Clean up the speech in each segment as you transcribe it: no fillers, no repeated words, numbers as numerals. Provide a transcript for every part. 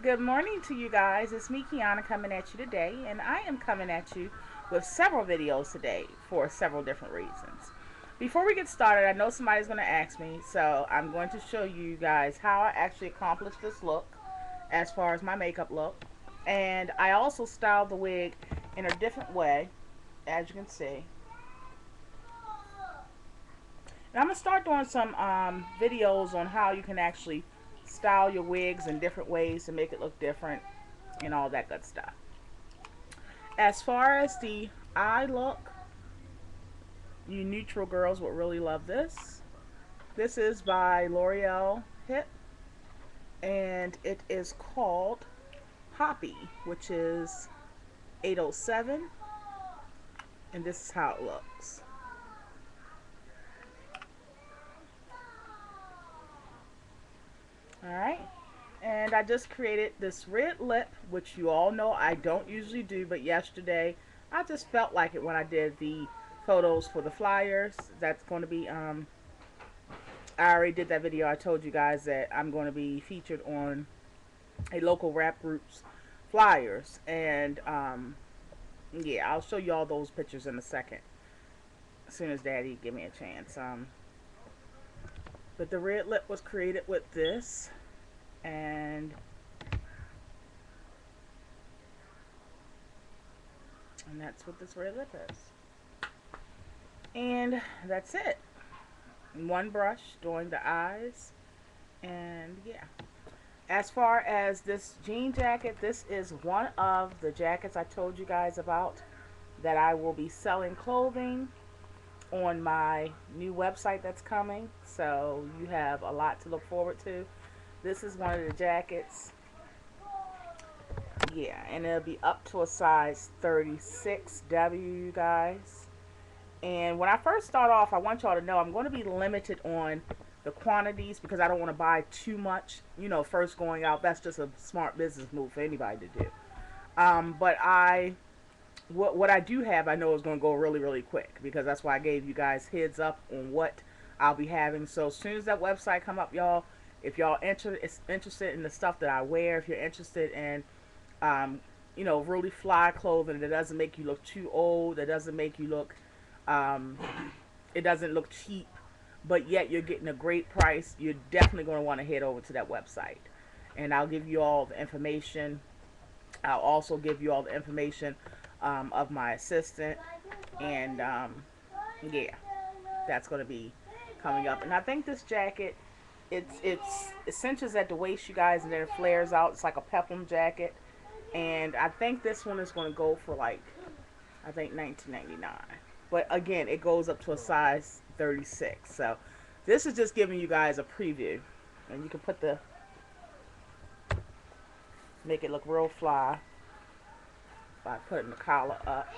Good morning to you guys. It's me, Kiana, coming at you today, and I am coming at you with several videos today for several different reasons. Before we get started, I know somebody's going to ask me, so I'm going to show you guys how I actually accomplished this look as far as my makeup look. And I also styled the wig in a different way, as you can see. And I'm going to start doing some videos on how you can actually style your wigs in different ways to make it look different and all that good stuff. As far as the eye look, you neutral girls would really love this. This is by L'Oreal Hip, and it is called Poppy, which is 807, and this is how it looks. Alright, and I just created this red lip, which you all know I don't usually do, but yesterday I just felt like it when I did the photos for the flyers. That's going to be I already did that video. I told you guys that I'm going to be featured on a local rap group's flyers, and yeah, I'll show you all those pictures in a second as soon as Daddy give me a chance. But the red lip was created with this, and that's what this red lip is. And that's it. One brush doing the eyes, and yeah. As far as this jean jacket, this is one of the jackets I told you guys about that I will be selling clothing on my new website that's coming, so you have a lot to look forward to. This is one of the jackets, yeah, and it'll be up to a size 36W, you guys. And when I first start off, I want y'all to know I'm going to be limited on the quantities because I don't want to buy too much, you know, first going out. That's just a smart business move for anybody to do. But what I do have, I know is going to go really, really quick because that's why I gave you guys heads up on what I'll be having. So as soon as that website come up, y'all, if y'all interested in the stuff that I wear, if you're interested in, you know, really fly clothing that doesn't make you look too old, that doesn't make you look, it doesn't look cheap, but yet you're getting a great price, you're definitely going to want to head over to that website. And I'll give you all the information. I'll also give you all the information of my assistant, and yeah, that's going to be coming up. And I think this jacket, it cinches at the waist, you guys, and then it flares out. It's like a peplum jacket, and I think this one is going to go for like, I think $19.99. But again, it goes up to a size 36. So this is just giving you guys a preview, and you can put the, make it look real fly by putting the collar up.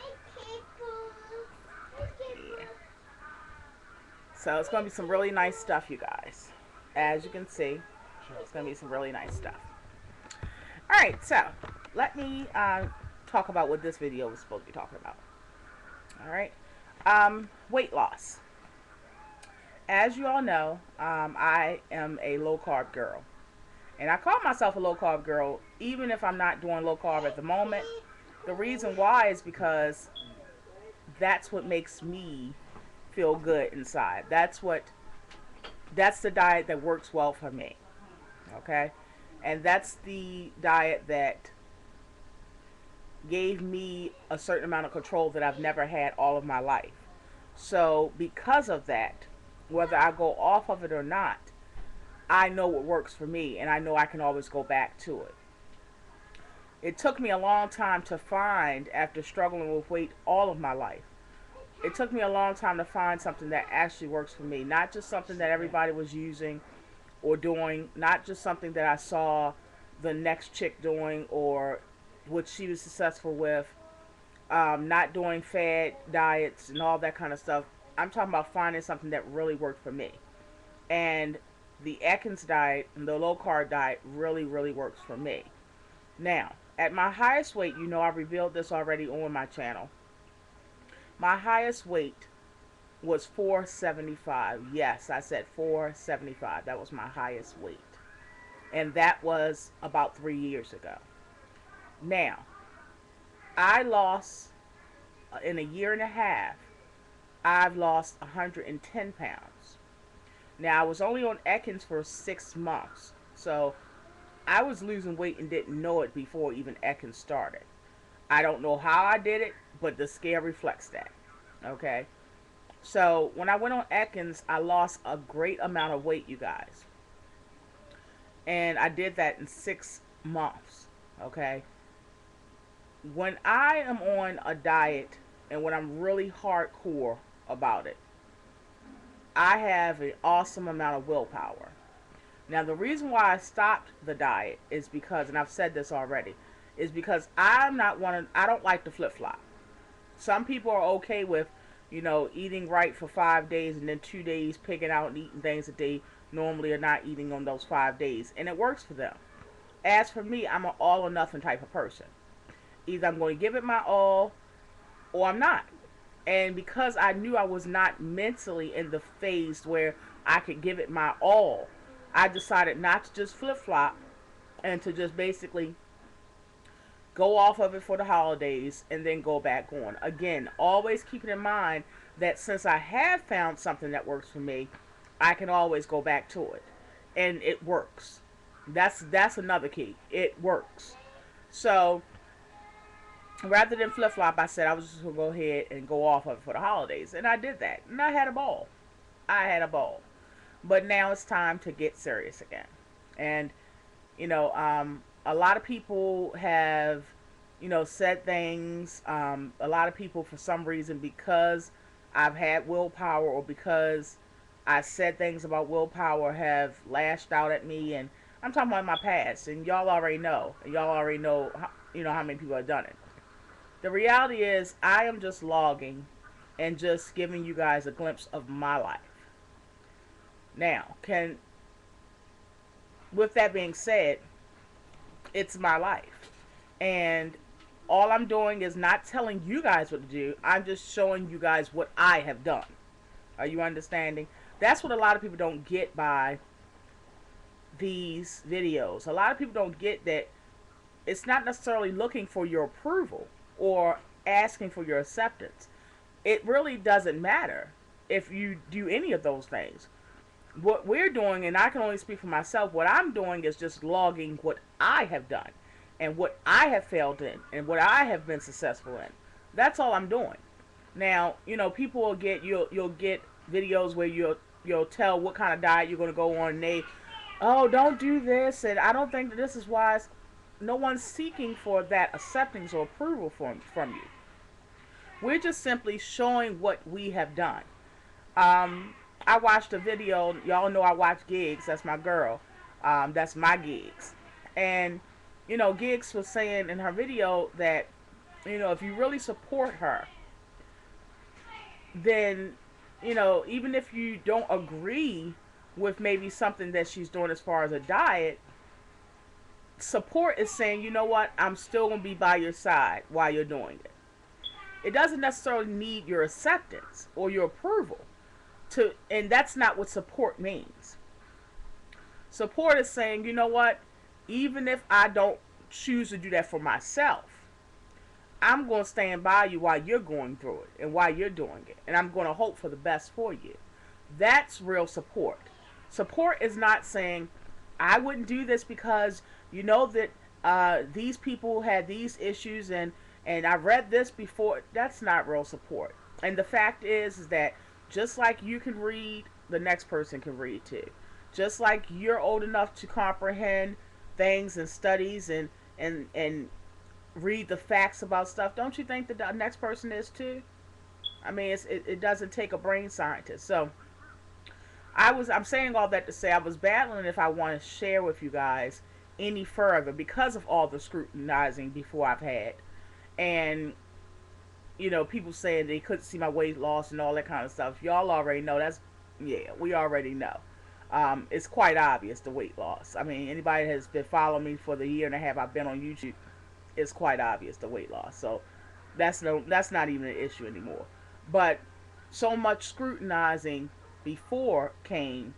Yeah. So it's going to be some really nice stuff, you guys. As you can see, it's going to be some really nice stuff. Alright, so let me talk about what this video was supposed to be talking about. Alright, weight loss. As you all know, I am a low-carb girl. And I call myself a low-carb girl even if I'm not doing low-carb at the moment. The reason why is because that's what makes me feel good inside. That's the diet that works well for me. Okay? And that's the diet that gave me a certain amount of control that I've never had all of my life. So because of that, whether I go off of it or not, I know what works for me, and I know I can always go back to it. It took me a long time to find, after struggling with weight all of my life, it took me a long time to find something that actually works for me. Not just something that everybody was using or doing, not just something that I saw the next chick doing or what she was successful with, not doing fad diets and all that kind of stuff. I'm talking about finding something that really worked for me. And the Atkins diet and the low carb diet really, really works for me. Now, at my highest weight, you know I revealed this already on my channel. My highest weight was 475. Yes, I said 475. That was my highest weight. and that was about 3 years ago. Now, I lost in a year and a half, I've lost 110 pounds. Now, I was only on Atkins for 6 months, so I was losing weight and didn't know it before even Atkins started. I don't know how I did it, but the scale reflects that. Okay? So, when I went on Atkins, I lost a great amount of weight, you guys. And I did that in 6 months. Okay? When I am on a diet and when I'm really hardcore about it, I have an awesome amount of willpower. Now, the reason why I stopped the diet is because, and I've said this already, is because I don't like to flip flop. Some people are okay with, eating right for 5 days and then 2 days picking out and eating things that they normally are not eating on those 5 days, and it works for them. As for me, I'm an all or nothing type of person. Either I'm going to give it my all or I'm not. And because I knew I was not mentally in the phase where I could give it my all, I decided not to just flip flop and to just basically go off of it for the holidays and then go back on. Again, always keeping in mind that since I have found something that works for me, I can always go back to it. And it works. That's another key. It works. So rather than flip flop, I said I was just gonna go ahead and go off of it for the holidays. And I did that. And I had a ball. I had a ball. But now it's time to get serious again. And, a lot of people have, said things. A lot of people, for some reason, because I've had willpower or because I said things about willpower, have lashed out at me. And I'm talking about my past. And y'all already know. Y'all already know, how many people have done it. The reality is, I am just logging and just giving you guys a glimpse of my life. Now, with that being said, it's my life. And all I'm doing is not telling you guys what to do. I'm just showing you guys what I have done. Are you understanding? That's what a lot of people don't get by these videos. A lot of people don't get that it's not necessarily looking for your approval or asking for your acceptance. It really doesn't matter if you do any of those things. What we're doing, and I can only speak for myself, what I'm doing is just logging what I have done and what I have failed in and what I have been successful in. That's all I'm doing. Now, people will you'll get videos where you'll tell what kind of diet you're going to go on, and don't do this, and I don't think that this is wise. No one's seeking for that acceptance or approval from you. We're just simply showing what we have done. I watched a video. Y'all know I watch Gigs. That's my girl. That's my Gigs. And, Gigs was saying in her video that, if you really support her, then, even if you don't agree with maybe something that she's doing as far as a diet, support is saying, you know what, I'm still going to be by your side while you're doing it. It doesn't necessarily need your acceptance or your approval. And that's not what support means. Support is saying, you know what, even if I don't choose to do that for myself, I'm going to stand by you while you're going through it and while you're doing it. And I'm going to hope for the best for you. That's real support. Support is not saying, I wouldn't do this because you know that these people had these issues and I read this before. That's not real support. And the fact is that just like you can read, the next person can read too. Just like you're old enough to comprehend things and studies and read the facts about stuff, don't you think that the next person is too? I mean, it doesn't take a brain scientist. So I'm saying all that to say I was battling if I want to share with you guys any further because of all the scrutinizing before I've had. And, people saying they couldn't see my weight loss and all that kind of stuff. Y'all already know we already know. It's quite obvious, the weight loss. I mean, anybody that has been following me for the year and a half I've been on YouTube, it's quite obvious, the weight loss. So that's not even an issue anymore. But so much scrutinizing before came,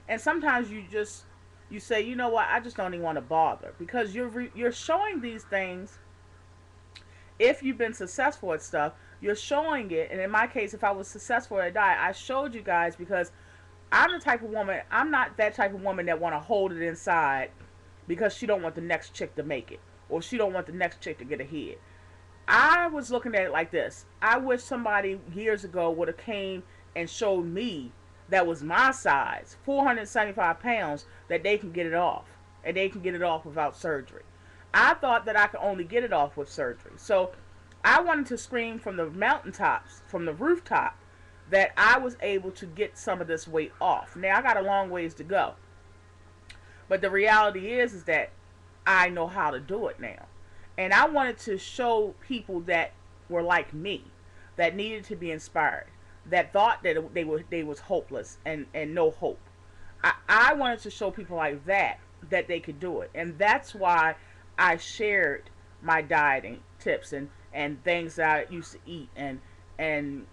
and sometimes you just you say, you know what, I just don't even want to bother, because you're showing these things. If you've been successful at stuff, you're showing it. And in my case, if I was successful at a diet, I showed you guys because I'm the type of woman. I'm not that type of woman that want to hold it inside because she don't want the next chick to make it, or she don't want the next chick to get ahead. I was looking at it like this. I wish somebody years ago would have came and showed me that was my size, 475 pounds, that they can get it off. And they can get it off without surgery. I thought that I could only get it off with surgery. So I wanted to scream from the mountaintops, from the rooftop, that I was able to get some of this weight off. Now I got a long ways to go. But the reality is that I know how to do it now. And I wanted to show people that were like me, that needed to be inspired, that thought that they was hopeless and no hope. I wanted to show people like that they could do it. And that's why I shared my dieting tips and things that I used to eat, and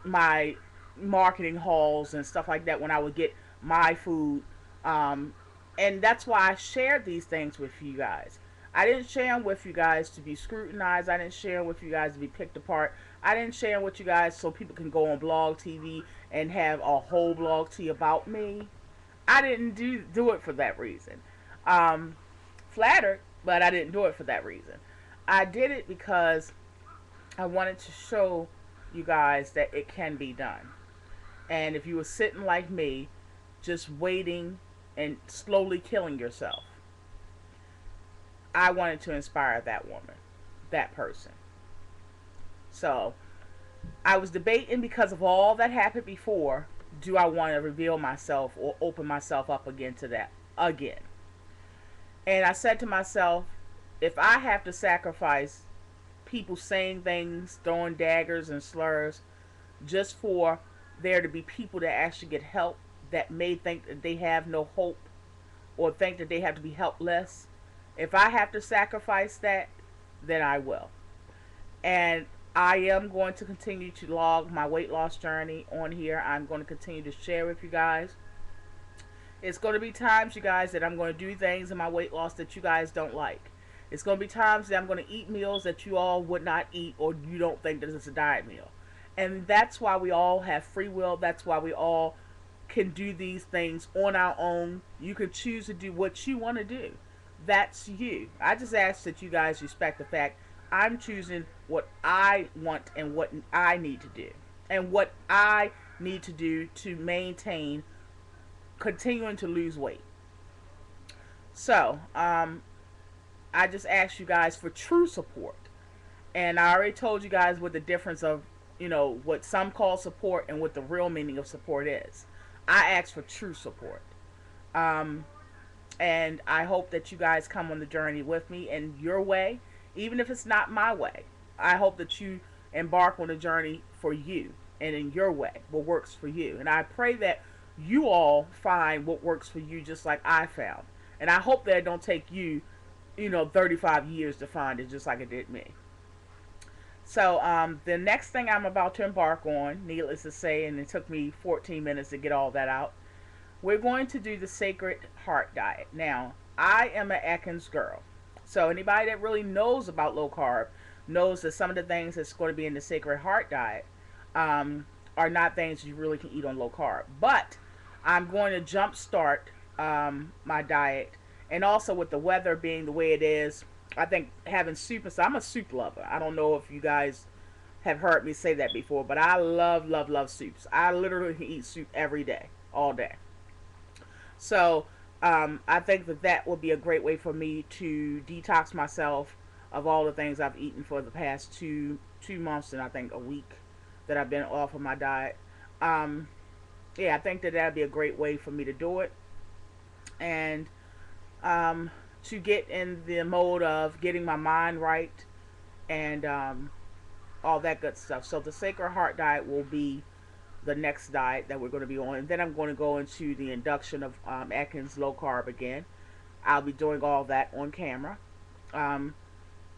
my marketing hauls and stuff like that when I would get my food. Um, and that's why I shared these things with you guys. I didn't share them with you guys to be scrutinized. I didn't share them with you guys to be picked apart. I didn't share them with you guys so people can go on blog TV and have a whole blog tea about me. I didn't do it for that reason. Um, Flattered, but I didn't do it for that reason. I did it because I wanted to show you guys that it can be done. And if you were sitting like me, just waiting and slowly killing yourself, I wanted to inspire that woman, that person. So I was debating, because of all that happened before, do I want to reveal myself or open myself up again to that again? And I said to myself, if I have to sacrifice people saying things, throwing daggers and slurs, just for there to be people that actually get help, that may think that they have no hope or think that they have to be helpless, if I have to sacrifice that, then I will. And I am going to continue to log my weight loss journey on here. I'm going to continue to share with you guys. It's going to be times, you guys, that I'm going to do things in my weight loss that you guys don't like. It's going to be times that I'm going to eat meals that you all would not eat, or you don't think that it's a diet meal. And that's why we all have free will. That's why we all can do these things on our own. You can choose to do what you want to do. That's you. I just ask that you guys respect the fact I'm choosing what I want and what I need to do. And what I need to do to maintain continuing to lose weight. So, I just asked you guys for true support. And I already told you guys what the difference of, what some call support and what the real meaning of support is. I asked for true support. And I hope that you guys come on the journey with me in your way, even if it's not my way. I hope that you embark on a journey for you and in your way, what works for you. And I pray that you all find what works for you just like I found. And I hope that it don't take you, 35 years to find it, just like it did me. So the next thing I'm about to embark on, needless to say, and it took me 14 minutes to get all that out, we're going to do the Sacred Heart Diet. Now, I am an Atkins girl. So anybody that really knows about low carb knows that some of the things that's going to be in the Sacred Heart Diet are not things you really can eat on low carb. But I'm going to jumpstart my diet. And also with the weather being the way it is, I think having soup and stuff, I'm a soup lover. I don't know if you guys have heard me say that before, but I love, love, love soups. I literally can eat soup every day, all day. So I think that will be a great way for me to detox myself of all the things I've eaten for the past two months and I think a week that I've been off of my diet. Yeah, I think that'd be a great way for me to do it, and to get in the mode of getting my mind right and all that good stuff. So the Sacred Heart Diet will be the next diet that we're going to be on. And then I'm going to go into the induction of Atkins low carb again. I'll be doing all that on camera. And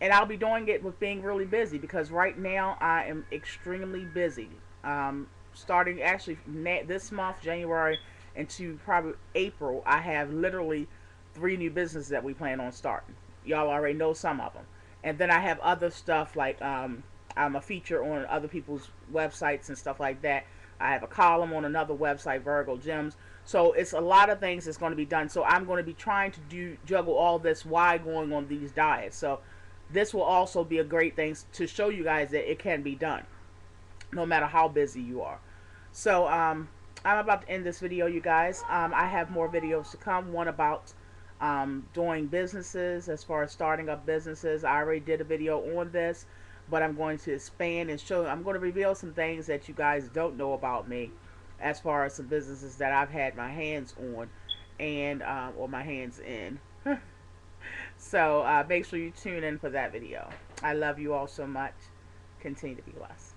I'll be doing it with being really busy, because right now I am extremely busy. Starting actually this month, January, into probably April, I have literally 3 new businesses that we plan on starting. Y'all already know some of them. And then I have other stuff like I'm a feature on other people's websites and stuff like that. I have a column on another website, Virgo Gems. So it's a lot of things that's going to be done. So I'm going to be trying to juggle all this while going on these diets. So this will also be a great thing to show you guys that it can be done, no matter how busy you are. So I'm about to end this video, you guys. I have more videos to come. One about doing businesses, as far as starting up businesses. I already did a video on this, but I'm going to expand and show. I'm going to reveal some things that you guys don't know about me, as far as some businesses that I've had my hands on, and or my hands in. So make sure you tune in for that video. I love you all so much. Continue to be blessed.